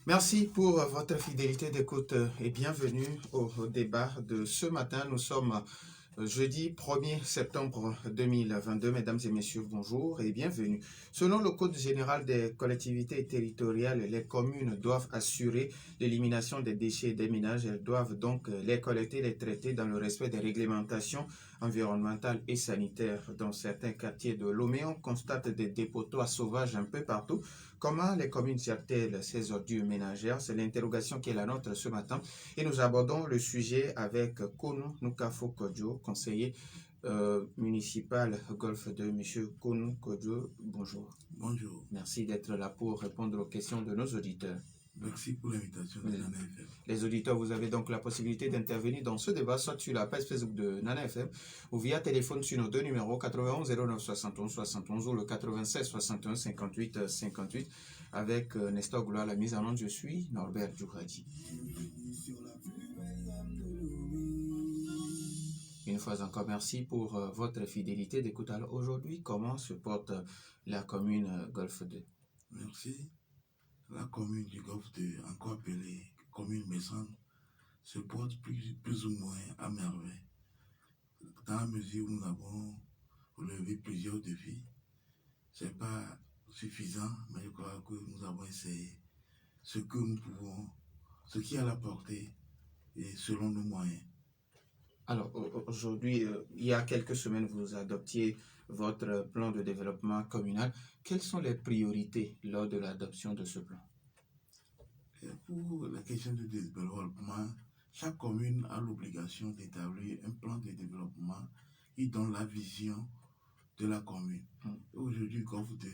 Merci pour votre fidélité d'écoute et bienvenue au débat de ce matin. Nous sommes jeudi 1er septembre 2022. Mesdames et messieurs, bonjour et bienvenue. Selon le Code général des collectivités territoriales, les communes doivent assurer l'élimination des déchets des ménages. Elles doivent donc les collecter, les traiter dans le respect des réglementations environnementales et sanitaires. Dans certains quartiers de Lomé, on constate des dépotoirs sauvages un peu partout. Comment les communes gèrent-elles ces ordures ménagères? C'est l'interrogation qui est la nôtre ce matin. Et nous abordons le sujet avec Konu Nukafo Kodjo, conseiller municipal Golfe de Monsieur Konu Kodjo. Bonjour. Bonjour. Merci d'être là pour répondre aux questions de nos auditeurs. Merci pour l'invitation de Nana FM. Les auditeurs, vous avez donc la possibilité d'intervenir dans ce débat, soit sur la page Facebook de Nana FM ou via téléphone sur nos deux numéros 91 09 71 71 ou le 96 61 58 58 avec Nestor Gloire, la mise en onde. Je suis Norbert Djouradi. Une fois encore, merci pour votre fidélité d'écoute. Alors aujourd'hui, comment se porte la commune Golfe 2? Merci. La commune du Golfe 2, encore appelée commune Messan, se porte plus ou moins à merveille, dans la mesure où nous avons relevé plusieurs défis. Ce n'est pas suffisant, mais je crois que nous avons essayé ce que nous pouvons, ce qui est à la portée et selon nos moyens. Alors aujourd'hui, il y a quelques semaines, vous adoptiez votre plan de développement communal. Quelles sont les priorités lors de l'adoption de ce plan? Et pour la question du développement, chaque commune a l'obligation d'établir un plan de développement qui donne la vision de la commune. Aujourd'hui, Golfe 2,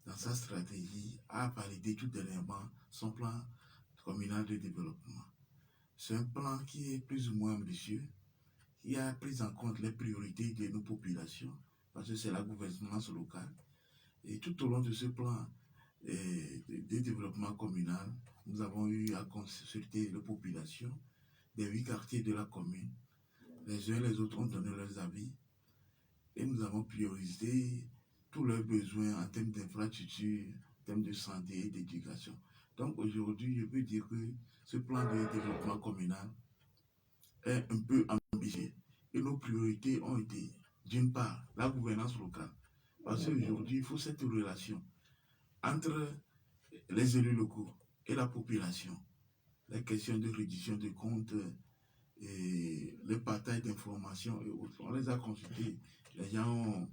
dans sa stratégie, a validé tout dernièrement son plan communal de développement. C'est un plan qui est plus ou moins ambitieux, qui a pris en compte les priorités de nos populations, parce que c'est la gouvernance locale. Et tout au long de ce plan de développement communal, nous avons eu à consulter les populations des 8 quartiers de la commune. Les uns et les autres ont donné leurs avis et nous avons priorisé tous leurs besoins en termes d'infrastructure, en termes de santé et d'éducation. Donc aujourd'hui, je peux dire que ce plan de développement communal est un peu ambitieux. Et nos priorités ont été, d'une part, la gouvernance locale. Parce qu'aujourd'hui, il faut cette relation entre les élus locaux et la population. Les questions de reddition de comptes et le partage d'informations et autres. On les a consultés. Les gens ont,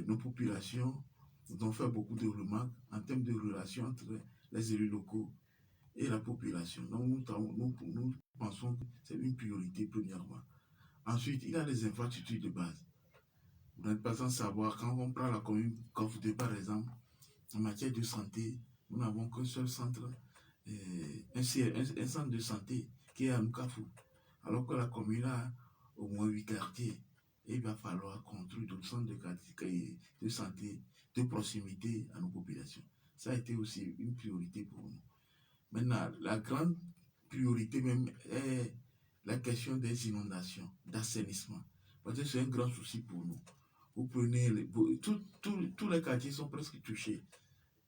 nos populations nous ont fait beaucoup de remarques en termes de relations entre les élus locaux et la population. Donc nous pensons que c'est une priorité premièrement. Ensuite, il y a les infrastructures de base. Vous n'êtes pas sans savoir, quand on prend la commune Golfe 2 par exemple, en matière de santé, nous n'avons qu'un seul centre, un centre de santé qui est à Nukafou. Alors que la commune a au moins 8 quartiers. Et il va falloir construire d'autres centres de santé de proximité à nos populations. Ça a été aussi une priorité pour nous. Maintenant, la grande priorité même est la question des inondations, d'assainissement. Parce que c'est un grand souci pour nous. Vous prenez, tous les quartiers sont presque touchés.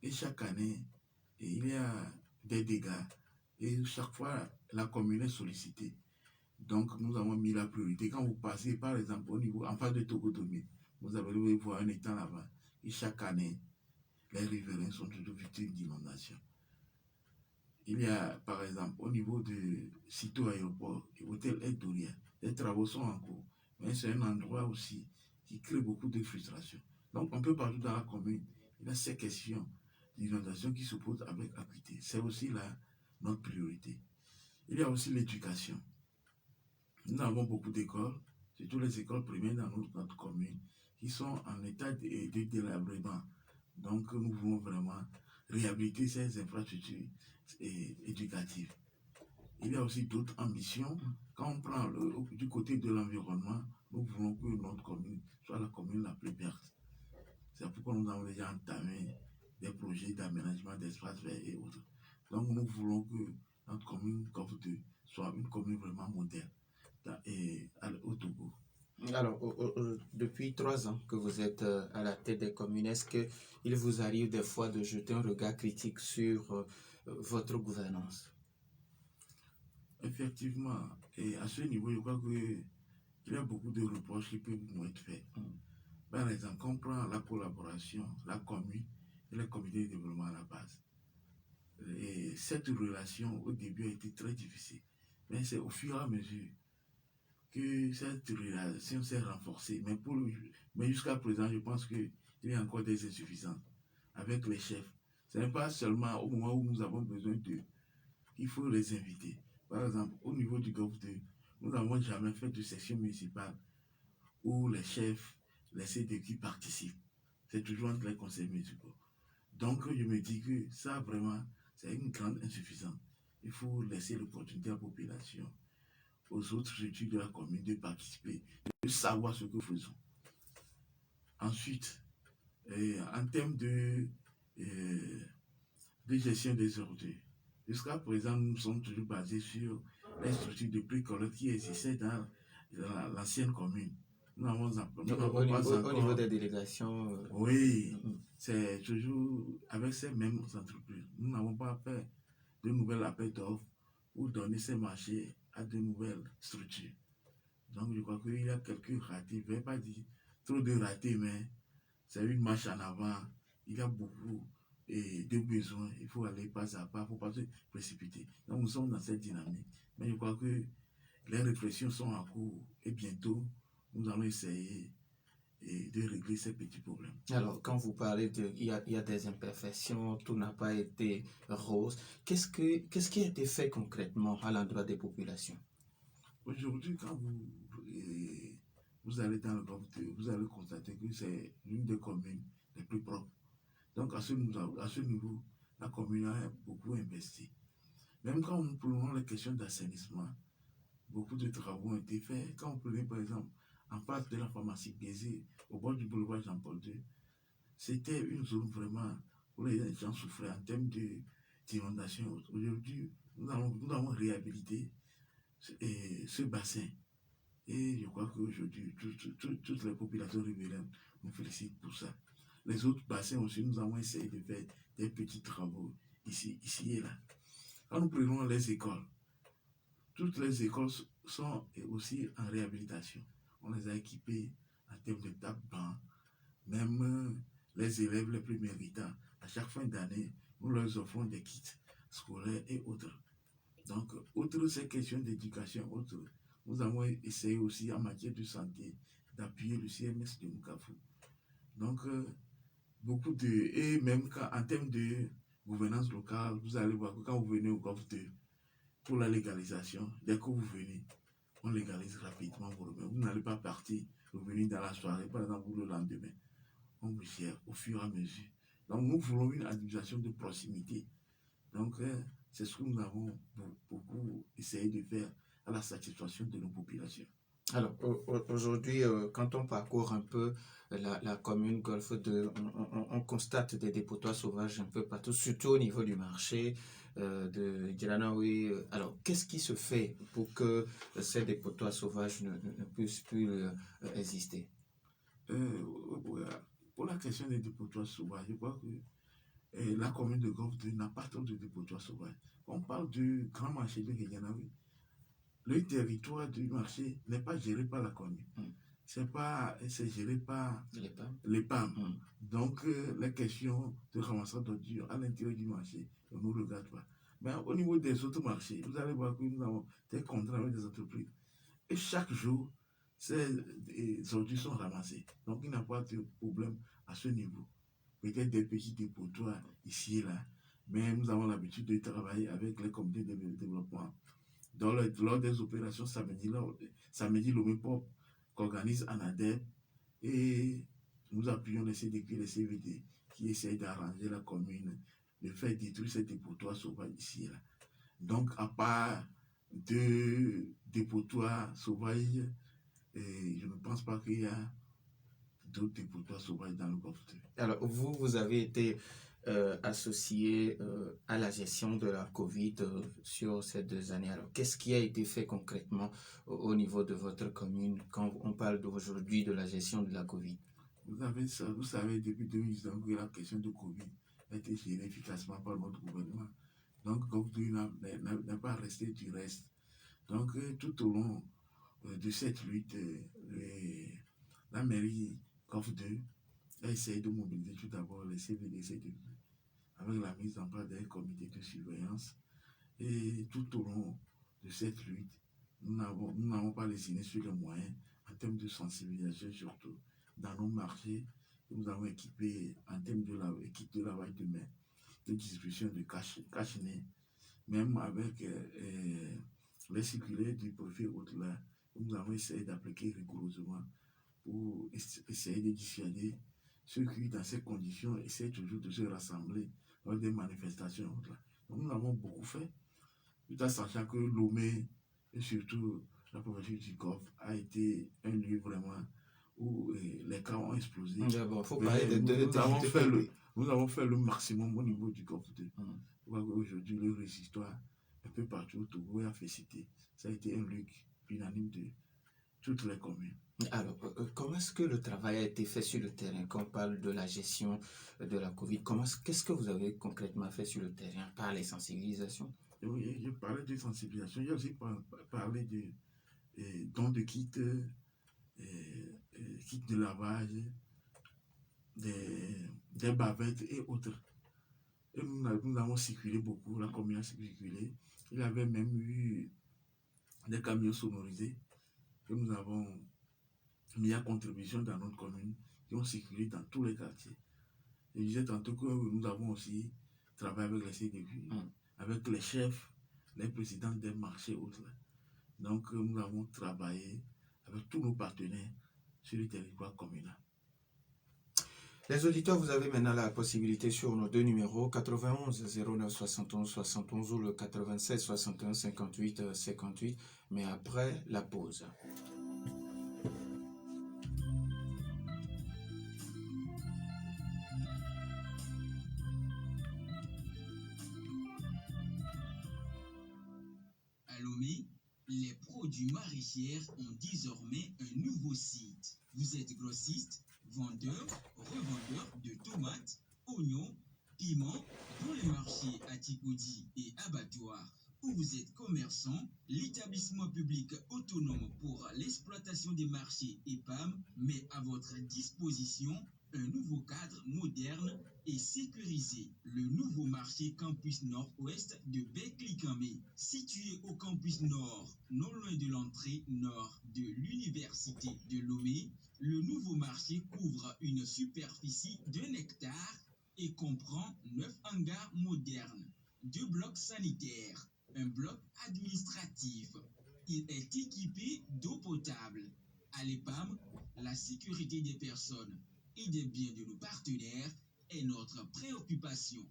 Et chaque année, il y a des dégâts. Et chaque fois, la commune est sollicitée. Donc, nous avons mis la priorité. Quand vous passez, par exemple, au niveau, en face de Togotomé, vous allez voir un étang là-bas. Et chaque année, les riverains sont toujours victimes d'inondations. Il y a, par exemple, au niveau de Cito Aéroport et Hôtel Aide-Doria, les travaux sont en cours. Mais c'est un endroit aussi qui crée beaucoup de frustration. Donc, un peu partout dans la commune, il y a ces questions d'inondation qui se posent avec acuité. C'est aussi là notre priorité. Il y a aussi l'éducation. Nous avons beaucoup d'écoles, surtout les écoles primaires dans notre commune, qui sont en état de délabrement. Donc, nous voulons vraiment réhabiliter ces infrastructures éducatives. Il y a aussi d'autres ambitions. Quand on prend du côté de l'environnement, nous voulons que notre commune soit la commune la plus verte. C'est pourquoi nous avons déjà entamé des projets d'aménagement d'espaces verts et autres. Donc, nous voulons que notre commune Golfe 2 soit une commune vraiment moderne au Togo. Alors, depuis 3 ans que vous êtes à la tête des communes, est-ce qu'il vous arrive des fois de jeter un regard critique sur votre gouvernance? Effectivement, et à ce niveau, je crois qu'il y a beaucoup de reproches qui peuvent nous être faits. Par exemple, quand on prend la collaboration, la commune et le comité de développement à la base. Et cette relation, au début, a été très difficile. Mais c'est au fur et à mesure que cette relation s'est renforcée. Mais jusqu'à présent, je pense qu'il y a encore des insuffisances avec les chefs. Ce n'est pas seulement au moment où nous avons besoin d'eux qu'il faut les inviter. Par exemple, au niveau du GOV2, nous n'avons jamais fait de session municipale où les chefs, les CDQ participent. C'est toujours entre les conseils municipaux. Donc, je me dis que ça, vraiment, c'est une grande insuffisance. Il faut laisser l'opportunité à la population, aux autres structures de la commune de participer, de savoir ce que nous faisons. Ensuite, en termes de gestion des ordures, jusqu'à présent, nous sommes toujours basés sur les structures de pré-collecte qui existaient dans l'ancienne commune. Nous n'avons pas au niveau des délégations. Oui, c'est toujours avec ces mêmes entreprises. Nous n'avons pas fait de nouvelles appels d'offres ou donner ces marchés à de nouvelles structures. Donc, je crois qu'il y a quelques ratés. Je ne vais pas dire trop de ratés, mais c'est une marche en avant. Il y a beaucoup de besoins. Il faut aller pas à pas. Il ne faut pas se précipiter. Donc, nous sommes dans cette dynamique. Mais je crois que les réflexions sont en cours. Et bientôt, nous allons essayer de régler ces petits problèmes. Alors, quand vous parlez il y a des imperfections, tout n'a pas été rose, qu'est-ce qui a été fait concrètement à l'endroit des populations? Aujourd'hui, quand vous allez dans le GOV2, vous allez constater que c'est l'une des communes les plus propres. Donc, à ce niveau, la commune a beaucoup investi. Même quand nous prenons les questions d'assainissement, beaucoup de travaux ont été faits. Quand on prenait, par exemple, en face de la pharmacie Bézé, au bord du boulevard Jean-Paul II, c'était une zone vraiment où les gens souffraient en termes d'inondation. Aujourd'hui, nous avons réhabilité ce bassin. Et je crois qu'aujourd'hui, toutes les populations riveraines nous félicitent pour ça. Les autres bassins aussi, nous avons essayé de faire des petits travaux ici et là. Quand nous prenons les écoles, toutes les écoles sont aussi en réhabilitation. On les a équipées en termes de tables-bancs. Même les élèves les plus méritants, à chaque fin d'année, nous leur offrons des kits scolaires et autres. Donc, outre ces questions d'éducation, nous avons essayé aussi en matière de santé d'appuyer le CMS de Mukafou. Donc, et même en termes de gouvernance locale, vous allez voir que quand vous venez au GOV2 pour la légalisation, dès que vous venez, on légalise rapidement vos remèdes. Vous n'allez pas partir, vous venez dans la soirée, par exemple, le lendemain. On vous gère au fur et à mesure. Donc, nous voulons une administration de proximité. Donc, c'est ce que nous avons beaucoup essayé de faire à la satisfaction de nos populations. Alors, aujourd'hui, quand on parcourt un peu la commune Golfe 2, on constate des dépotoirs sauvages un peu partout, surtout au niveau du marché de Djilanaoui. Alors, qu'est-ce qui se fait pour que ces dépotoirs sauvages ne puissent plus exister? Pour la question des dépotoirs sauvages, je crois que la commune de Golfe 2 n'a pas trop de dépotoirs sauvages. On parle du grand marché de Djilanaoui. Le territoire du marché n'est pas géré par la commune. C'est géré par les PAM. Donc, les questions de ramassage d'ordures à l'intérieur du marché ne nous regardent pas. Mais au niveau des autres marchés, vous allez voir que nous avons des contrats avec des entreprises. Et chaque jour, ces ordures sont ramassées. Donc, il n'y a pas de problème à ce niveau. Peut-être des petits dépotoirs ici et là. Mais nous avons l'habitude de travailler avec les comités de développement. Lors des opérations samedi Lomé-Pop qu'organise ANADEP, et nous appuyons les CDQ et les CVD qui essayent d'arranger la commune, de faire détruire ces dépotoirs sauvages ici et là. Donc, à part de dépotoirs sauvages, je ne pense pas qu'il y a d'autres dépotoirs sauvages dans le GOV2. Alors, vous avez été associé à la gestion de la Covid sur ces 2 années. Alors, qu'est-ce qui a été fait concrètement au niveau de votre commune quand on parle aujourd'hui de la gestion de la Covid? Vous savez, depuis 2019, que la question de Covid a été gérée efficacement par notre gouvernement. Donc, Covid n'a pas resté du reste. Donc, tout au long de cette lutte, la mairie COF2 a essayé de mobiliser tout d'abord les CVDC avec la mise en place d'un comité de surveillance. Et tout au long de cette lutte, nous n'avons pas lésiné sur les moyens en termes de sensibilisation, surtout dans nos marchés. Nous avons équipé en termes de lavage de mains, de distribution de cache-nez, même avec les circulaires du préfet au-delà. Nous avons essayé d'appliquer rigoureusement pour essayer de dissuader ceux qui, dans ces conditions, essaient toujours de se rassembler lors des manifestations. Donc, nous avons beaucoup fait, tout en sachant que Lomé et surtout la préfecture du COF a été un lieu vraiment où les cas ont explosé. Bon, faut parler nous avons fait le maximum au niveau du COF 2. Aujourd'hui, le résistoire, un peu partout au Togo, a fait citer. Ça a été un lieu unanime de toutes les communes. Alors, comment est-ce que le travail a été fait sur le terrain quand on parle de la gestion de la Covid? Qu'est-ce que vous avez concrètement fait sur le terrain par les sensibilisations? Oui, je parlais de sensibilisation. J'ai aussi parlé de dons de kits, kits de lavage, des bavettes et autres. Et nous avons circulé beaucoup, la commune a circulé. Il y avait même eu des camions sonorisés que nous avons mis à contribution dans notre commune, qui ont circulé dans tous les quartiers. Je disais tantôt que nous avons aussi travaillé avec les CDQ, avec les chefs, les présidents des marchés autres. Donc nous avons travaillé avec tous nos partenaires sur le territoire communal. Les auditeurs, vous avez maintenant la possibilité sur nos 2 numéros, 91 09 71 71 ou le 96 61 58 58, mais après la pause. À Lomé, les produits maraîchers ont désormais un nouveau site. Vous êtes grossiste, vendeur, revendeur de tomates, oignons, piments dans les marchés à Tikodi et abattoirs. Ou vous êtes commerçant, l'établissement public autonome pour l'exploitation des marchés EPAM met à votre disposition un nouveau cadre moderne et sécurisé. Le nouveau marché Campus Nord-Ouest de Beklikame, situé au Campus Nord, non loin de l'entrée nord de l'Université de Lomé, le nouveau marché couvre une superficie d'1 hectare et comprend 9 hangars modernes, 2 blocs sanitaires, un bloc administratif. Il est équipé d'eau potable. À l'EPAM, la sécurité des personnes et des biens de nos partenaires est notre préoccupation.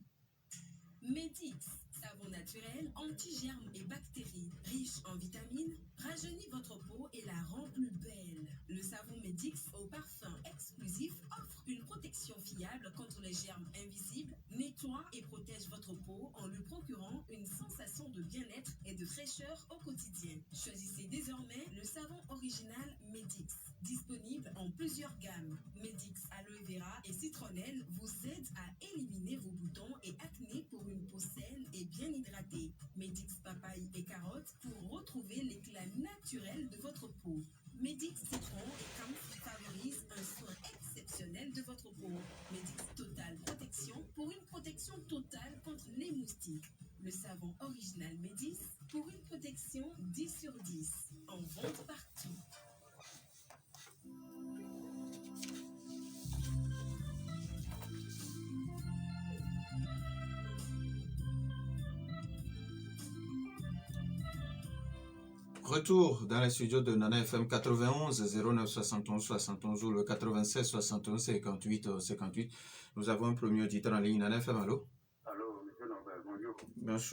Medix, savon naturel anti-germes et bactéries, riche en vitamines, rajeunit votre peau et la rend plus belle. Le savon Medix au parfum exclusif offre une protection fiable contre les germes invisibles, nettoie et protège votre peau en lui procurant une sensation de bien-être et de fraîcheur au quotidien. Choisissez désormais le savon original Medix, disponible en plusieurs gammes. Medix aloe vera et citronnelle vous aide à éliminer vos boutons et acné pour une peau saine et bien hydratée. Medix papaye et carotte pour retrouver l'éclat naturel de votre peau. Medix citron et camphre favorise un soin exceptionnel de votre peau. Medix Total Protection pour une protection totale contre les moustiques. Le savon original Medix pour une protection 10 sur 10. En vente partout. Retour dans les studios de Nana FM 91 09 71 71 ou le 96 61 58 58. Nous avons un premier auditeur en ligne. Nana FM, allô? Allô, monsieur Norbert, bonjour.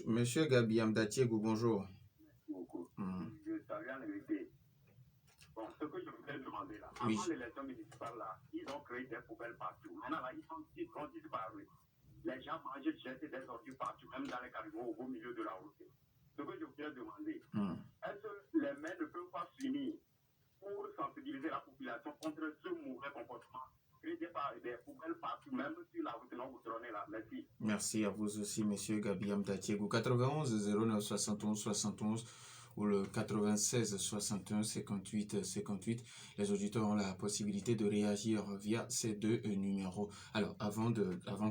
Monsieur Gabi Amdatiegou, bonjour. Merci beaucoup. Je savais en vérité. Bon, ce que je voulais demander là, Oui. avant l'élection municipale là, ils ont créé des poubelles partout. Maintenant là, ils sont disparus. les gens mangent, jettent des ordures partout, même dans les caribous, au milieu de la route. Ce que je voudrais demander, est-ce que les maires ne peuvent pas finir pour sensibiliser la population contre ce mauvais comportement? Créer des poubelles partout, même sur la route non goudronnée là. Merci. Merci à vous aussi, monsieur Gabiam Datiego. 91 09 71 71 ou le 96 61 58 58. Les auditeurs ont la possibilité de réagir via ces deux numéros. Alors, avant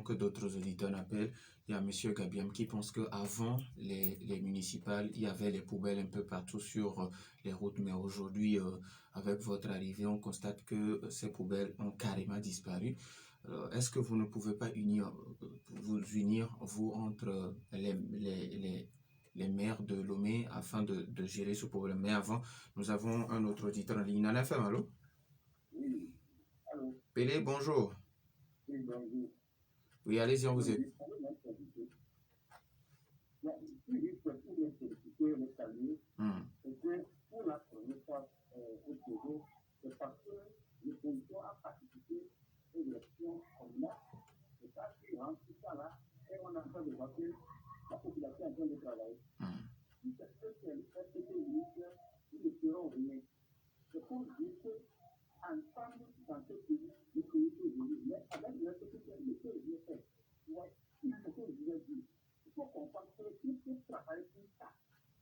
que d'autres auditeurs n'appellent, il y a monsieur Gabiam qui pense qu'avant les municipales, il y avait les poubelles un peu partout sur les routes, mais aujourd'hui, avec votre arrivée, on constate que ces poubelles ont carrément disparu. Est-ce que vous ne pouvez pas vous unir, vous, entre les maires de Lomé afin de gérer ce problème? Mais avant, nous avons un autre auditeur en ligne. Nana FM, allô? Oui, allô? Pélé, bonjour. Oui, bonjour. Oui, allez-y, on vous aide. Pour la première fois au Togo, c'est parce que l'opposition a participé aux élections communales. C'est ça qui rend tout ça là, et on est en train de voir que la population est en train de travailler. Si c'est ce que le FPP ministre, nous ne ferons rien. C'est pour dire qu'ensemble, dans ce pays, le pays peut évoluer. Mais avec le FPP, ne peut rien faire. Ouais, c'est ce que je voulais dire. Il faut comprendre qu'il faut travailler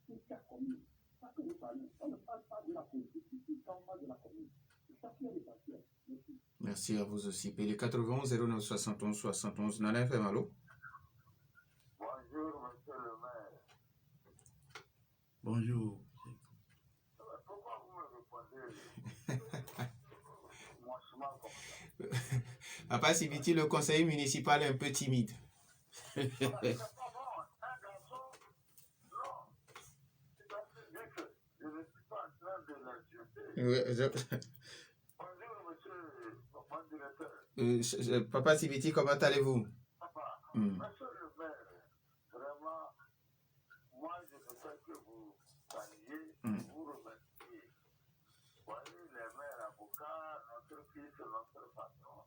pour ça commune. Ça que nous parlons. On ne parle pas de la politique, on parle de la commune. C'est ça qui est l'essentiel. Merci. Merci à vous aussi. Pélé 91 09 71 71. Nana FM, allô? Bonjour, monsieur le maire. Bonjour. Pourquoi vous me répondez mochement comme ça? Papa Sibiti, le conseiller municipal est un peu timide. C'est pas bon, un garçon, non. C'est parce que dit que je ne suis pas en train de l'insulter. Bonjour, monsieur mon directeur. Papa Sibiti, comment allez-vous? Papa, monsieur le maire, vraiment, moi je ne fais que vous saluer, vous remercier. Voyez les maires avocats, notre fils, notre patron,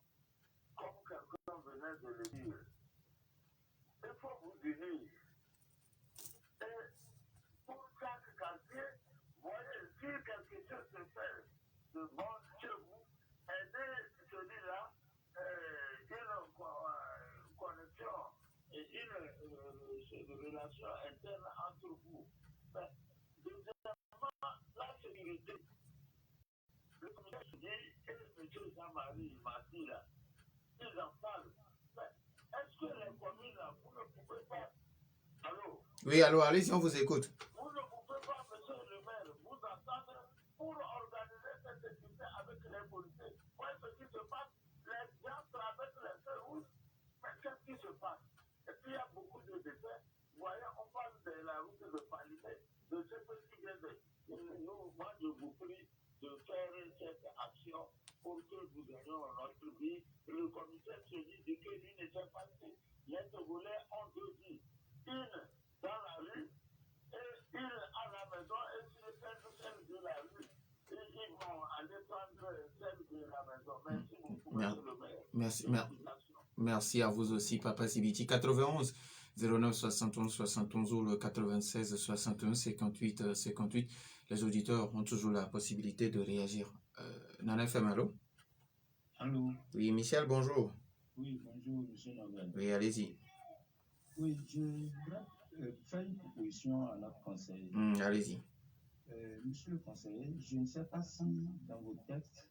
comme quelqu'un venait de le dire, il faut vous unir. Et pour chaque quartier, voyez, si quelque chose se fait de bon chez vous, aidez celui-là, une connexion et une relation interne entre vous. Mais, deuxièmement, la sécurité. Le commissaire dit, et M. Jean-Marie Marty, là, ils en parlent. Mais est-ce que les communes, là, vous ne pouvez pas... Allô? Oui, allô, allez-y, on vous écoute. Vous ne pouvez pas, monsieur le maire, vous entendre pour organiser cette sécurité avec les policiers. Voyez ce qui se passe. Les gens traversent les feux rouges. Mais qu'est-ce qui se passe? Et puis il y a beaucoup de décès. Vous voyez, on parle de la route de Palimé, de ce qui vient de... Moi, je vous prie de faire cette action pour que nous ayons notre vie. Le commissaire se dit que lui n'était pas ici. Les Togolais ont deux vies. Une dans la rue et une à la maison. Et s'ils prennent celle de la rue, ils vont aller prendre celle de la maison. Merci beaucoup, monsieur le maire. Merci à vous aussi, Papa Sibiti. 91 09 71 71 ou le 96 61 58 58. Les auditeurs ont toujours la possibilité de réagir. Nana FM, allô? Allô? Oui, Michel, bonjour. Oui, bonjour, monsieur Nobel. Oui, allez-y. Oui, je voudrais faire une proposition à notre conseiller. Allez-y. Monsieur le conseiller, je ne sais pas si dans vos textes,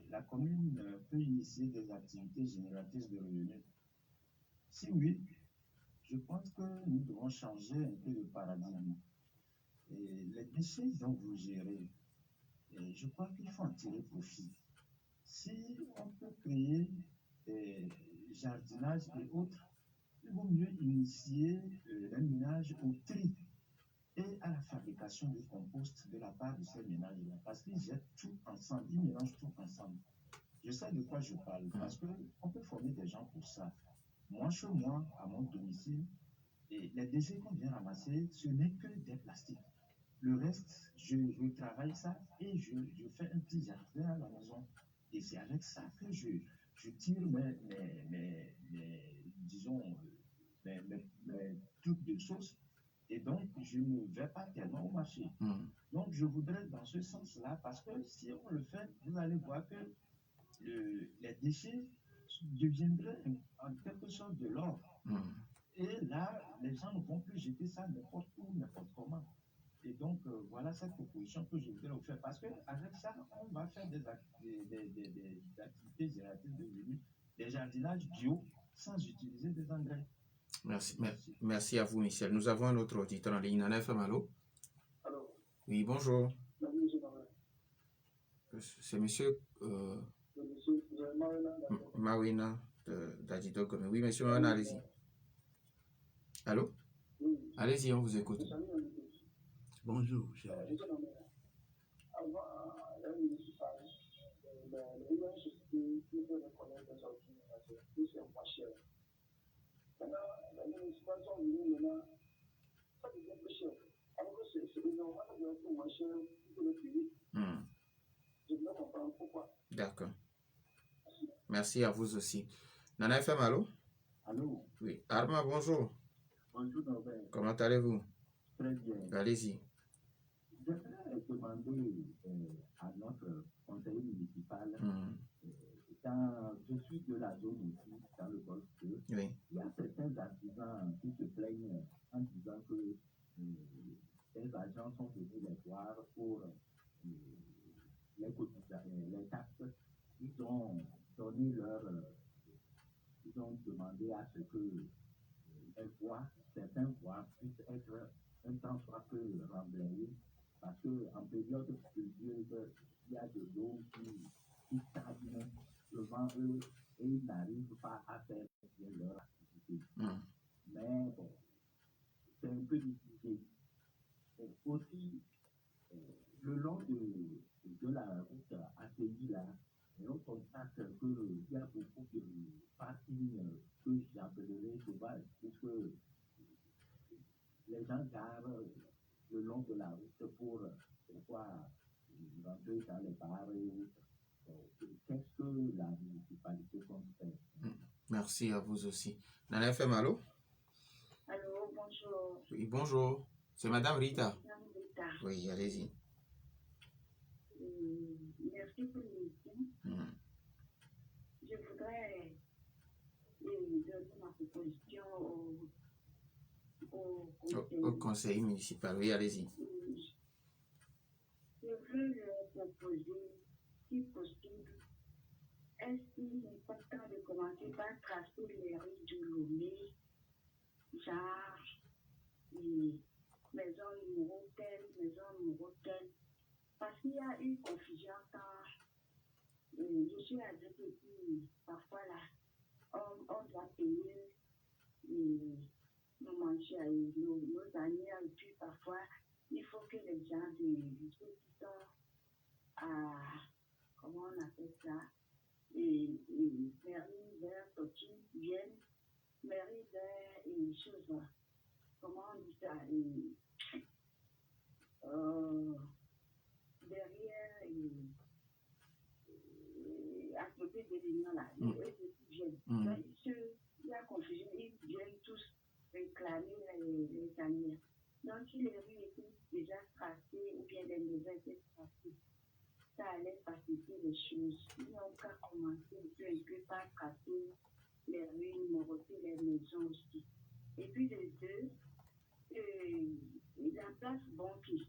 la commune peut initier des activités génératrices de revenus. Si oui, je pense que nous devons changer un peu de paradigme. Les déchets dont vous gérez, je crois qu'il faut en tirer profit. Si on peut créer des jardinages et autres, il vaut mieux initier un ménage au tri et à la fabrication de compost de la part de ces ménages-là, parce qu'ils jettent tout ensemble, ils mélangent tout ensemble. Je sais de quoi je parle, parce qu'on peut former des gens pour ça. Moi, chez moi, à mon domicile, et les déchets qu'on vient ramasser, ce n'est que des plastiques. Le reste, je travaille ça et je fais un petit jardin à la maison. Et c'est avec ça que je tire mes de source et donc je ne vais pas tellement au marché. Donc je voudrais dans ce sens-là, parce que si on le fait, vous allez voir que les déchets deviendraient en quelque sorte de l'or. Et là, les gens ne vont plus jeter ça n'importe où, n'importe comment. Et donc, voilà cette proposition que je voudrais vous faire. Parce qu'avec ça, on va faire des activités génératrices de revenus, des jardinages bio, sans utiliser des engrais. Merci à vous, Michel. Nous avons un autre auditeur en ligne. Nana FM, allô? Allô? Oui, bonjour. C'est monsieur Mawina d'Adjido Gomé. Oui, monsieur Mawina, allez-y. Allô? Allez-y, on vous écoute. Bonjour, cher. D'accord. Merci à vous aussi. Nana FM, allô? Allô? Oui. Arma, bonjour. Bonjour, Norbert. Comment allez-vous? Très bien. Allez-y. J'aimerais demander à notre conseiller municipal, quand je suis de la zone ici, dans le Golfe 2, oui. Il y a certains artisans qui se plaignent en disant que les agents sont venus les voir pour les taxes. Ils ont donné ils ont demandé à ce que certains voies puissent être un temps soit peu remblayées, parce qu'en période pluvieuse, il y a de l'eau qui stagne devant eux et ils n'arrivent pas à faire leur activité. Mais bon, c'est un peu difficile. Aussi, le long de la route ATI là, on constate qu'il y a beaucoup de parkings que j'appellerais sauvages, puisque les gens garent le long de la route pour pouvoir rentrer dans les bars et autres. Qu'est-ce que la municipalité compte faire? Merci à vous aussi. Nana FM, allô? Allô, bonjour. Oui, bonjour. C'est Madame Rita. Madame Rita. Oui, allez-y. Merci pour l'émission. Je voudrais donner ma proposition au conseil municipal. Oui, allez-y. Je veux leur proposer, si possible, est-ce qu'il n'est pas temps de commencer par tracer les rues de Lomé, genre maison numéro telle, parce qu'il y a une confusion quand je suis adulte et puis parfois là, on doit payer nos manches, nos années, et puis parfois il faut que les gens ceux qui sont à, comment on appelle ça, mairie vers Toti viennent, mairie vers chose, comment on dit ça, derrière à côté de l'union là, eux qui viennent. Donc, il y a confusion, ils viennent tous réclamer les années. Donc, si les rues étaient déjà tracées ou bien les maisons étaient tracées, ça allait faciliter les choses. Ils n'ont qu'à commencer un peu par tracer les rues, numéroter les maisons aussi. Et puis, les deux, la place banquée.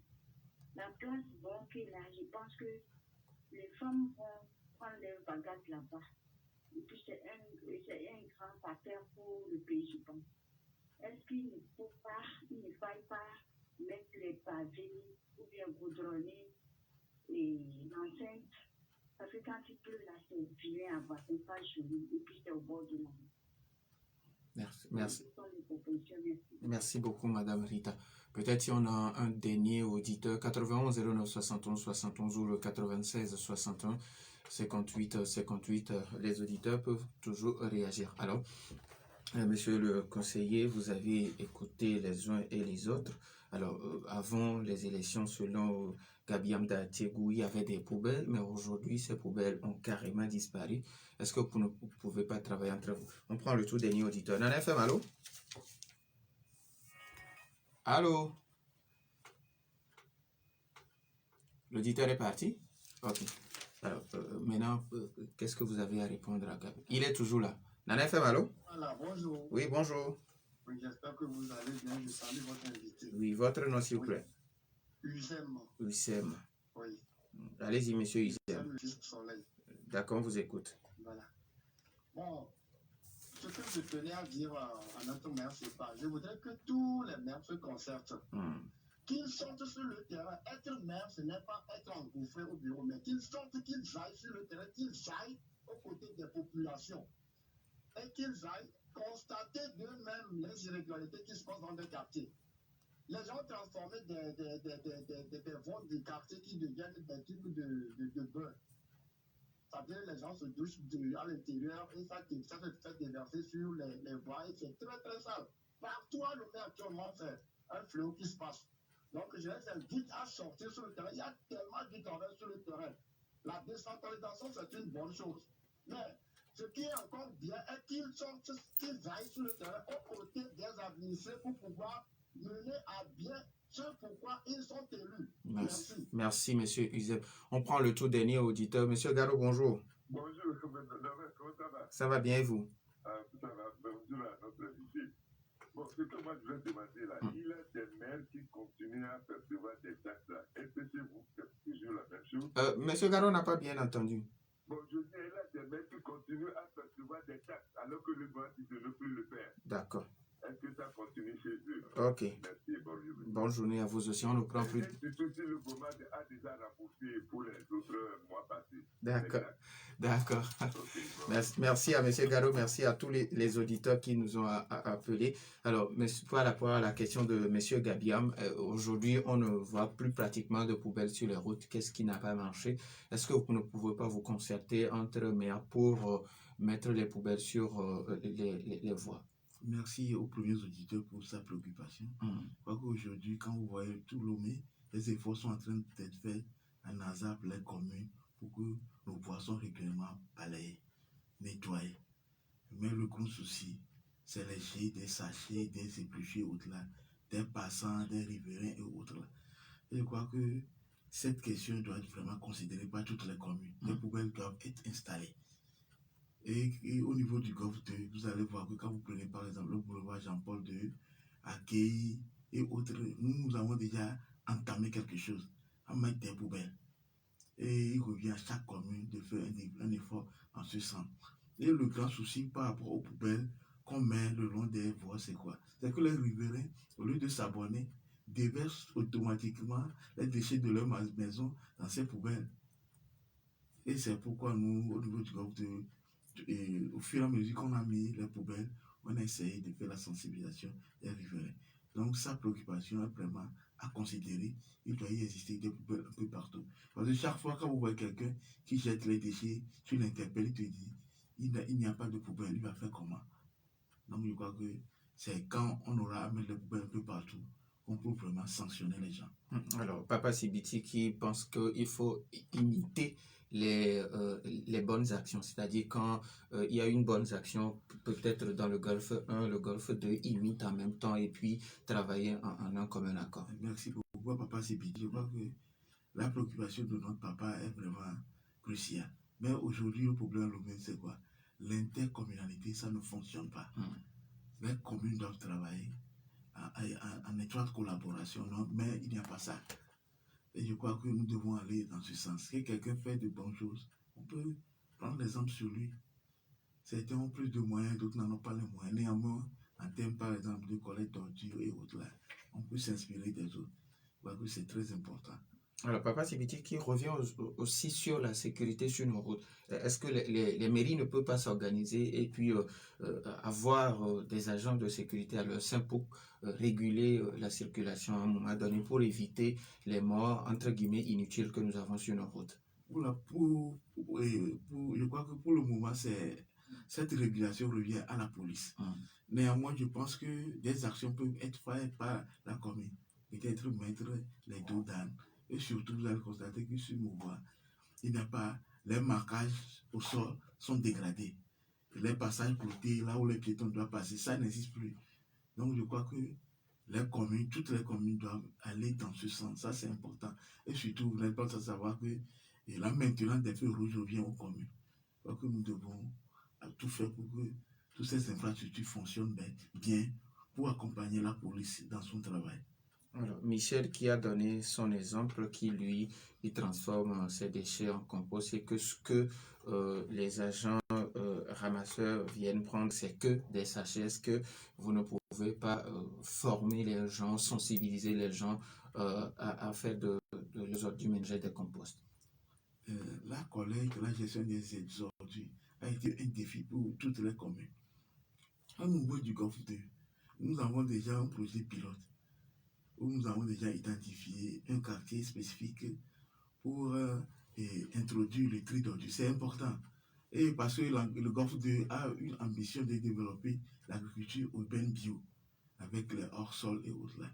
La place banquée, là, je pense que les femmes vont prendre leurs bagages là-bas. Et puis, c'est un grand parterre pour le pays, je pense. Est-ce qu'il ne faille pas mettre les pavés ou bien goudronner l'enceinte? Parce que quand il pleut, là, c'est vilain à voir, c'est pas joli. Et puis, c'est au bord de la mer. Merci beaucoup, Madame Rita. Peut-être si on a un dernier auditeur, 91 09 71 71 ou le 96 61 58, les auditeurs peuvent toujours réagir. Alors, monsieur le conseiller, vous avez écouté les uns et les autres. Alors, avant les élections, selon Gabiamda Tiegou, il y avait des poubelles, mais aujourd'hui, ces poubelles ont carrément disparu. Est-ce que vous ne pouvez pas travailler entre vous? On prend le tout dernier auditeur. Nana FM, allô? Allô? L'auditeur est parti? Ok. Alors, maintenant, qu'est-ce que vous avez à répondre à Gabi? Il est toujours là. Nana FM, allô? Voilà, bonjour. Oui, bonjour. Oui, j'espère que vous allez bien. Je salue votre invité. Oui, votre nom, s'il vous plaît. Usem. Usem. Oui. Allez-y, monsieur Usem. Usem, le fils du soleil. D'accord, on vous écoute. Voilà. Bon, ce que je tenais à dire à notre maire, c'est pas. Je voudrais que tous les maires se concertent. Qu'ils sortent sur le terrain. Être maire, ce n'est pas être engouffré au bureau, mais qu'ils sortent, qu'ils aillent sur le terrain, qu'ils aillent aux côtés des populations. Et qu'ils aillent constater d'eux-mêmes les irrégularités qui se passent dans des quartiers. Les gens ont transformé des votes du quartier qui deviennent des trucs de beurre. C'est-à-dire les gens se douchent à l'intérieur et ça se fait déverser sur les voies et c'est très très sale. Partout à l'homme actuellement, c'est un fléau qui se passe. Donc je les invite à sortir sur le terrain. Il y a tellement de travail sur le terrain. La décentralisation, c'est une bonne chose. Mais ce qui est encore bien est qu'ils aillent sur le terrain aux côtés des administrés pour pouvoir mener à bien ce pourquoi ils sont élus. Merci. Merci, monsieur Usem. On prend le tout dernier auditeur. Monsieur Garo, bonjour. Bonjour, comment ça va? Ça va bien, et vous? Ça va, bonjour à notre invité. Bon, ce que moi je vais demander là, il y a des maires qui continuent à percevoir des taxes là. Est-ce que chez vous, c'est toujours la même chose? Monsieur Garo n'a pas bien entendu. Bon, je dis, il y a des maires qui continuent à percevoir des taxes alors que le gouvernement dit de ne plus le faire. D'accord. Est-ce que ça continue chez eux? Ok. Merci, bonne journée. Bonne journée à vous aussi. On ne prend plus. Surtout si le gouvernement a déjà remboursé pour les autres mois passés. D'accord. D'accord. Okay, bon. Merci à M. Garo, merci à tous les auditeurs qui nous ont appelés. Alors, par rapport à la question de M. Gabiam, aujourd'hui, on ne voit plus pratiquement de poubelles sur les routes. Qu'est-ce qui n'a pas marché? Est-ce que vous ne pouvez pas vous concerter entre maires pour mettre les poubelles sur les voies? Merci aux premiers auditeurs pour sa préoccupation. Je crois qu'aujourd'hui, quand vous voyez tout Lomé, les efforts sont en train d'être faits en hasard pour les communes pour que nos voies soient régulièrement balayées, nettoyées. Mais le gros souci, c'est les jets des sachets, des épluchés au-delà, des passants, des riverains et autres. Et je crois que cette question doit être vraiment considérée par toutes les communes. Les poubelles doivent être installées. Et au niveau du Golfe 2, vous allez voir que quand vous prenez par exemple le boulevard Jean-Paul II, Akei et autres, nous avons déjà entamé quelque chose à mettre des poubelles. Et il revient à chaque commune de faire un effort en ce sens. Et le grand souci par rapport aux poubelles qu'on met le long des voies, c'est quoi? C'est que les riverains, au lieu de s'abonner, déversent automatiquement les déchets de leur maison dans ces poubelles. Et c'est pourquoi nous, au niveau du Golfe 2, et au fur et à mesure qu'on a mis les poubelles, on a essayé de faire la sensibilisation des riverains. Donc sa préoccupation est vraiment à considérer. Il doit y exister des poubelles un peu partout. Parce que chaque fois quand vous voyez quelqu'un qui jette les déchets, tu l'interpelles, il te dit, il n'y a pas de poubelle, il va faire comment? Donc je crois que c'est quand on aura à mettre les poubelles un peu partout qu'on peut vraiment sanctionner les gens. Alors, Papa Sibiti qui pense qu'il faut imiter les bonnes actions, c'est-à-dire quand il y a une bonne action, peut-être dans le Golfe 1, le Golfe 2, imite en même temps et puis travailler en un commun accord. Merci beaucoup, Papa Sibiti. Je crois que la préoccupation de notre papa est vraiment cruciale. Mais aujourd'hui, le problème, c'est quoi? L'intercommunalité, ça ne fonctionne pas. Les communes doivent travailler en étroite collaboration, non? Mais il n'y a pas ça. Et je crois que nous devons aller dans ce sens. Si quelqu'un fait de bonnes choses, on peut prendre l'exemple sur lui. Certains ont plus de moyens, d'autres n'en ont pas les moyens. Néanmoins, en termes par exemple de collecte d'ordures et autres, là, on peut s'inspirer des autres. Je crois que c'est très important. Alors, Papa Sibiti qui revient aussi sur la sécurité sur nos routes. Est-ce que les mairies ne peuvent pas s'organiser et puis avoir des agents de sécurité à leur sein pour réguler la circulation à un moment donné pour éviter les morts, entre guillemets, inutiles que nous avons sur nos routes? Je crois que pour le moment, cette régulation revient à la police. Néanmoins, je pense que des actions peuvent être faites par la commune. Peut-être mettre les dos d'âne. Et surtout, vous allez constater que sur nos voies, il n'y a pas, les marquages au sol sont dégradés. Les passages cloutés, là où les piétons doivent passer, ça n'existe plus. Donc je crois que les communes, toutes les communes doivent aller dans ce sens. Ça, c'est important. Et surtout, vous n'êtes pas sans savoir que la maintenance des feux rouges revient aux communes. Donc, nous devons tout faire pour que toutes ces infrastructures fonctionnent bien pour accompagner la police dans son travail. Alors, Michel qui a donné son exemple, qui lui, il transforme ses déchets en compost, et que ce que les agents ramasseurs viennent prendre, c'est que des sachets. Est-ce que vous ne pouvez pas former les gens, sensibiliser les gens à faire de l'usage du ménage des composts? La collecte, la gestion des ordures a été un défi pour toutes les communes. Au niveau du Golfe 2, nous avons déjà un projet pilote où nous avons déjà identifié un quartier spécifique pour introduire le tri d'ordures. C'est important. Et parce que le Golfe 2 a une ambition de développer l'agriculture urbaine bio avec les hors-sols et autres là.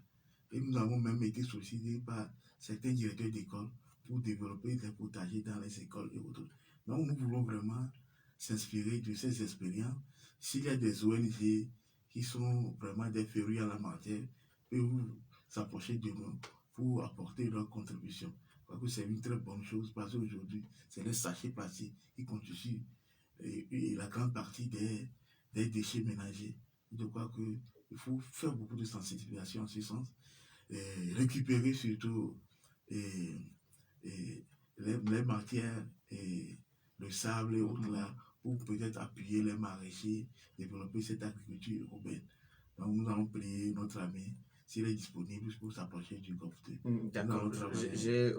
Et nous avons même été sollicités par certains directeurs d'école pour développer des potagers dans les écoles et autres. Donc nous voulons vraiment s'inspirer de ces expériences. S'il y a des ONG qui sont vraiment des férus à la matière, peuvent s'approcher de nous pour apporter leur contribution. Je crois que c'est une très bonne chose parce qu'aujourd'hui, c'est les sachets plastiques qui constituent la grande partie des déchets ménagers. Je crois qu'il faut faire beaucoup de sensibilisation en ce sens, récupérer surtout les matières et le sable et autres là, pour peut-être appuyer les maraîchers, développer cette agriculture urbaine. Donc nous allons prier notre ami s'il est disponible pour s'approcher du Golfe 2. D'accord.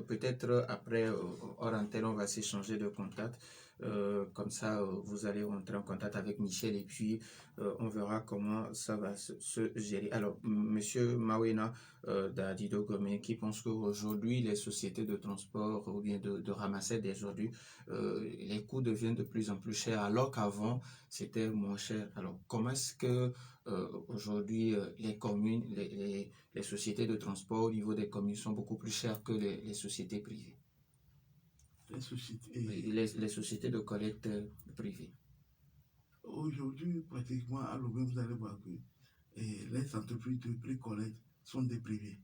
Peut-être après, hors antenne, on va s'échanger de contact. Comme ça, vous allez rentrer en contact avec Michel et puis on verra comment ça va se gérer. Alors, Monsieur Mawena d'Adido Gomé, qui pense qu'aujourd'hui, les sociétés de transport ou bien de ramasser des ordures, les coûts deviennent de plus en plus chers, alors qu'avant, c'était moins cher. Alors, comment est-ce que aujourd'hui, les communes, les sociétés de transport au niveau des communes sont beaucoup plus chères que les sociétés privées? Les sociétés de collecte privées. Aujourd'hui, pratiquement, à Lomé, vous allez voir que les entreprises de pré-collecte sont des privés.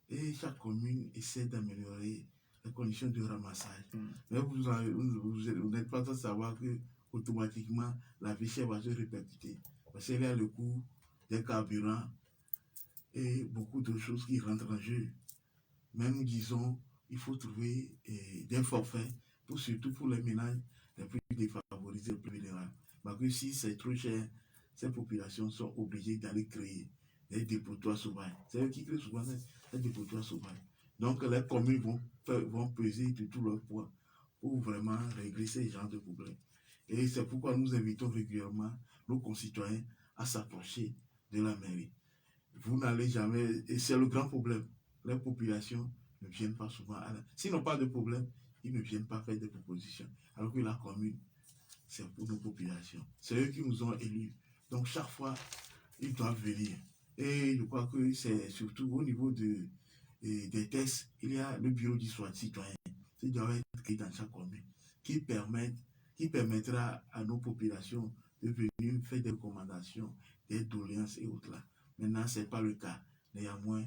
Et chaque commune essaie d'améliorer les conditions de ramassage. Mais vous n'êtes pas sans savoir que automatiquement, la vie chère va se répercuter. Parce qu'il y a le coût des carburants et beaucoup de choses qui rentrent en jeu. Mais nous disons, il faut trouver des forfaits, surtout pour les ménages les plus défavorisés, les plus vulnérables. Parce que si c'est trop cher, ces populations sont obligées d'aller créer des dépotoirs sauvages. C'est eux qui créent souvent des dépotoirs sauvages. Donc les communes vont peser de tout leur poids pour vraiment régler ces genres de problèmes. Et c'est pourquoi nous invitons régulièrement nos concitoyens à s'approcher de la mairie. Vous n'allez jamais, et c'est le grand problème, les populations ne viennent pas souvent s'ils n'ont pas de problème, ils ne viennent pas faire des propositions. Alors que la commune, c'est pour nos populations. C'est eux qui nous ont élus. Donc chaque fois, ils doivent venir. Et je crois que c'est surtout au niveau des tests, il y a le bureau du citoyen qui doit être créé dans chaque commune, qui permettra à nos populations de venir faire des recommandations, des doléances et autres là. Maintenant, ce n'est pas le cas. Néanmoins,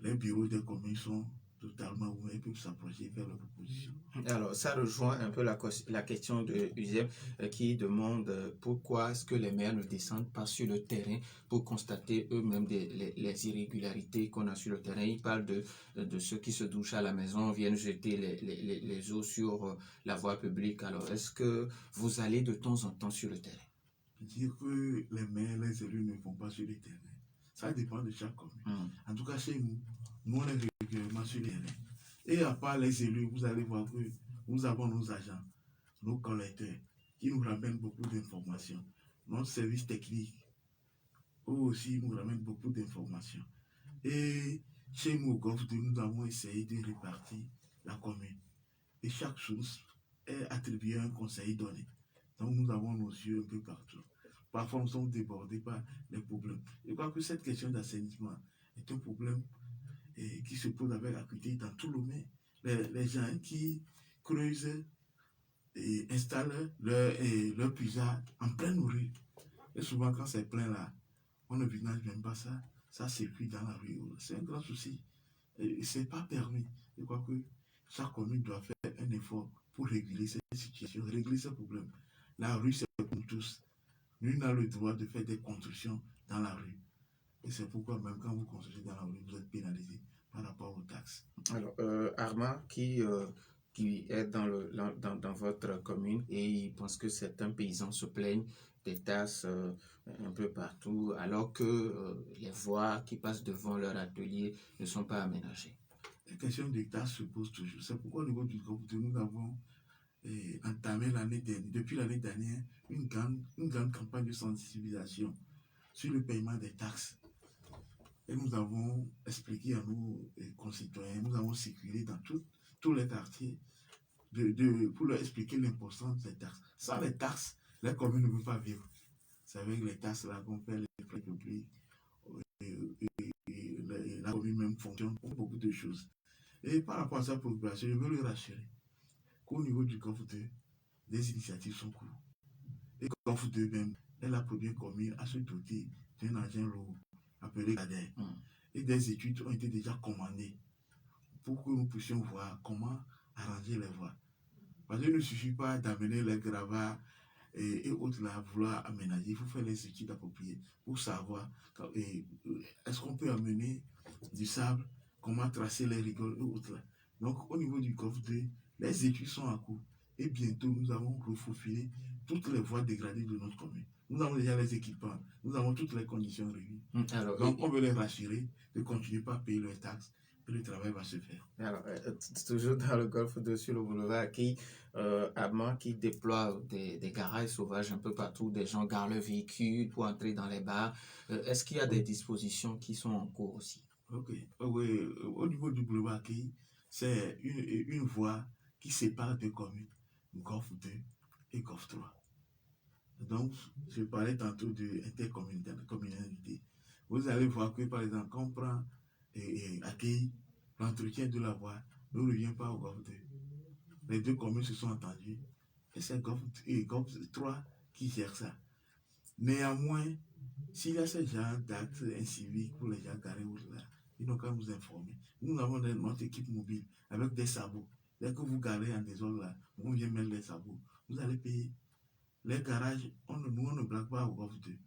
les bureaux des communes sont totalement ouverts, peuvent s'approcher, faire leurs propositions. Alors, ça rejoint un peu la question de Uzem qui demande pourquoi est-ce que les maires ne descendent pas sur le terrain pour constater eux-mêmes les irrégularités qu'on a sur le terrain. Ils parlent de ceux qui se douchent à la maison, viennent jeter les eaux sur la voie publique. Alors, est-ce que vous allez de temps en temps sur le terrain? Dire que les maires, les élus ne vont pas sur le terrain, ça dépend de chaque commune. En tout cas, chez nous, on est régulièrement sur le terrain. Et à part les élus, vous allez voir que nous avons nos agents, nos collecteurs, qui nous ramènent beaucoup d'informations. Notre service technique, eux aussi, nous ramènent beaucoup d'informations. Et chez nous, au Golfe 2, nous avons essayé de répartir la commune. Et chaque chose est attribuée à un conseiller donné. Donc nous avons nos yeux un peu partout. Parfois, nous sommes débordés par les problèmes. Je crois que cette question d'assainissement est un problème qui se pose avec acuité dans tout le monde. Les gens qui creusent et installent leur puisard en pleine rue. Et souvent, quand c'est plein là, on ne ménage même pas ça. ça circule dans la rue. C'est un grand souci. Et ce n'est pas permis. Je crois que chaque commune doit faire un effort pour réguler cette situation, régler ce problème. La rue, c'est pour tous. Nul n'a le droit de faire des constructions dans la rue. Et c'est pourquoi même quand vous construisez dans la rue, vous êtes pénalisé par rapport aux taxes. Alors, Armand, qui est dans votre commune et il pense que certains paysans se plaignent des tasses un peu partout, alors que les voies qui passent devant leur atelier ne sont pas aménagées. La question des tasses se pose toujours. C'est pourquoi au niveau du groupe, nous avons entamé depuis l'année dernière une grande campagne de sensibilisation sur le paiement des taxes. Et nous avons expliqué à nos concitoyens, nous avons circulé dans tous les quartiers pour leur expliquer l'importance des taxes. Sans les taxes, les communes ne peuvent pas vivre. C'est avec les taxes là qu'on fait les frais publics. La commune même fonctionne pour beaucoup de choses. Et par rapport à sa population, je veux le rassurer qu'au niveau du COF 2, des initiatives sont courtes. Et COF 2 même est la première commune à se doter d'un agent lourd appelé GADER. Et des études ont été déjà commandées pour que nous puissions voir comment arranger les voies. Parce qu'il ne suffit pas d'amener les gravats et autres là, vouloir aménager. Il faut faire les études appropriées pour savoir est-ce qu'on peut amener du sable, comment tracer les rigoles et autres là. Donc au niveau du COF 2, les études sont en cours. Et bientôt, nous allons refaufiner toutes les voies dégradées de notre commune. Nous avons déjà les équipements, nous avons toutes les conditions réunies. Donc, on veut les rassurer de continuer pas à payer leurs taxes et le travail va se faire. Alors, toujours dans le golfe de sur le boulevard, Armand qui déploie des garages sauvages un peu partout, des gens garent leurs véhicules pour entrer dans les bars. Est-ce qu'il y a des dispositions qui sont en cours aussi? Ok. Oui, au niveau du boulevard c'est une voie qui sépare deux communes, GOF 2 et GOF 3. Donc, je parlais tantôt de intercommunalité. Vous allez voir que, par exemple, quand on prend accueil, l'entretien de la voie ne revient pas au GOF 2. Les deux communes se sont entendues et c'est GOF 3 qui gère ça. Néanmoins, s'il y a ce genre d'actes inciviques pour les gens garés là, ils n'ont qu'à nous informer. Nous avons notre équipe mobile avec des sabots. Dès que vous garez en désordre là, on vient mettre les sabots. Vous allez payer. Les garages, nous on ne blague pas au GOF 2.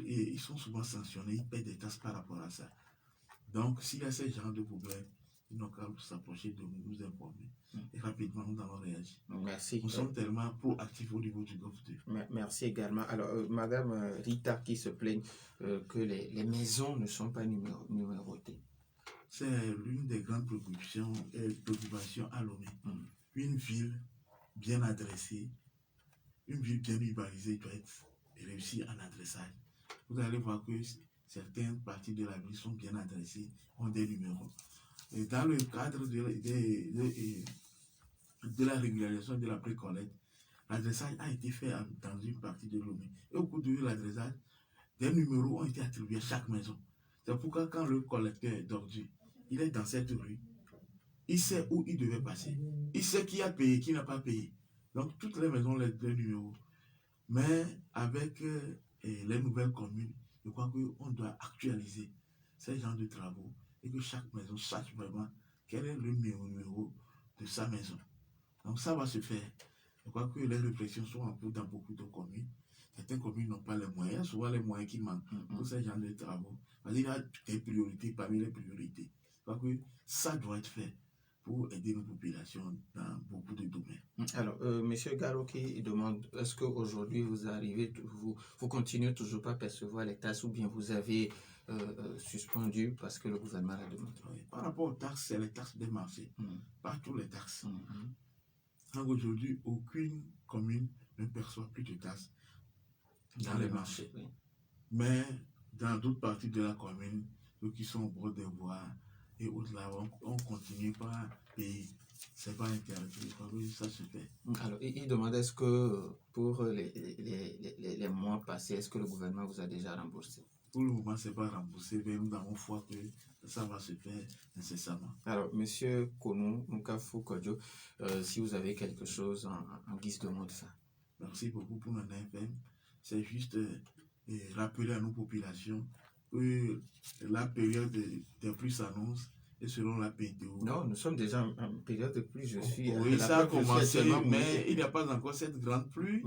Ils sont souvent sanctionnés, ils paient des taxes par rapport à ça. Donc, s'il y a ce genre de problème, ils n'ont qu'à s'approcher de nous informer. Et rapidement, nous allons réagir. Merci. Nous sommes tellement proactifs au niveau du GOF 2. Merci également. Alors, Madame Rita qui se plaigne que les maisons ne sont pas numérotées. C'est l'une des grandes préoccupations à Lomé. Une ville bien adressée, une ville bien urbanisée doit être réussie en adressage. Vous allez voir que certaines parties de la ville sont bien adressées, ont des numéros. Et dans le cadre de la régularisation de la précollecte, l'adressage a été fait dans une partie de Lomé. Et au cours de l'adressage, des numéros ont été attribués à chaque maison. C'est pourquoi quand le collecteur d'ordures, il est dans cette rue, il sait où il devait passer. Il sait qui a payé, qui n'a pas payé. Donc toutes les maisons ont les numéros. Mais avec les nouvelles communes, je crois qu'on doit actualiser ces genres de travaux et que chaque maison sache vraiment quel est le numéro de sa maison. Donc ça va se faire. Je crois que les réflexions sont en cours dans beaucoup de communes. Certaines communes n'ont pas les moyens, souvent les moyens qui manquent pour ces genres de travaux. Parce qu'il y a des priorités parmi les priorités. Je crois que ça doit être fait pour aider nos populations dans beaucoup de domaines. Alors, M. Garot qui demande, est-ce qu'aujourd'hui vous continuez toujours pas à percevoir les taxes ou bien vous avez suspendu parce que le gouvernement l'a demandé? Oui. Par rapport aux taxes, c'est les taxes des marchés, pas toutes les taxes. Donc aujourd'hui, aucune commune ne perçoit plus de taxes dans les marchés. Oui. Mais dans d'autres parties de la commune, ceux qui sont au bord des voies et autres là, on continue pas à payer. C'est pas interdit, ça se fait. Alors, il demande est-ce que pour les mois passés, est-ce que le gouvernement vous a déjà remboursé? Pour le moment, c'est pas remboursé, mais nous avons foi que ça va se faire nécessairement. Alors, Monsieur Konou Nkafou Kodjo, si vous avez quelque chose en guise de mot de fin. Merci beaucoup pour notre FM. C'est juste rappeler à nos populations que la période des pluies s'annonce et selon la météo. Non, nous sommes déjà en période de pluie. Je suis oui, ça a commencé, mais il n'y a pas pas encore cette grande pluie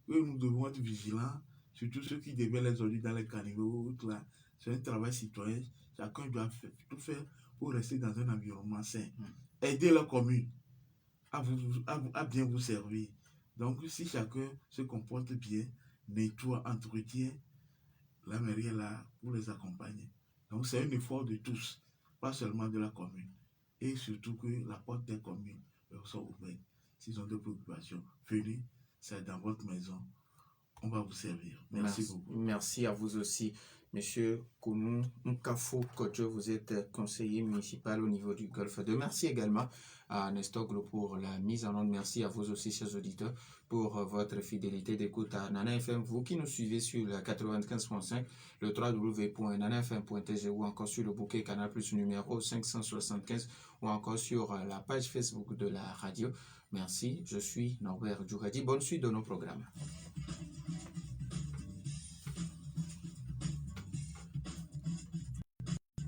que nous devons être vigilants, surtout ceux qui déversent les ordures dans les caniveaux. C'est un travail citoyen. Chacun doit tout faire pour rester dans un environnement sain. Aider la commune à bien vous servir. Donc, si chacun se comporte bien, nettoie, entretient, la mairie est là pour les accompagner. Donc, c'est un effort de tous, pas seulement de la commune. Et surtout que la porte des communes leur soit ouverte. S'ils ont des préoccupations, venez, c'est dans votre maison. On va vous servir. Merci beaucoup. Merci à vous aussi. Monsieur Kounou Nkafo Kodjo, vous êtes conseiller municipal au niveau du Golfe 2. Merci également à Nestor Glo pour la mise en onde. Merci à vous aussi, chers auditeurs, pour votre fidélité d'écoute à Nana FM. Vous qui nous suivez sur la 95.5, le www.nanafm.tg ou encore sur le bouquet Canal Plus numéro 575 ou encore sur la page Facebook de la radio. Merci, je suis Norbert Djouradi. Bonne suite de nos programmes.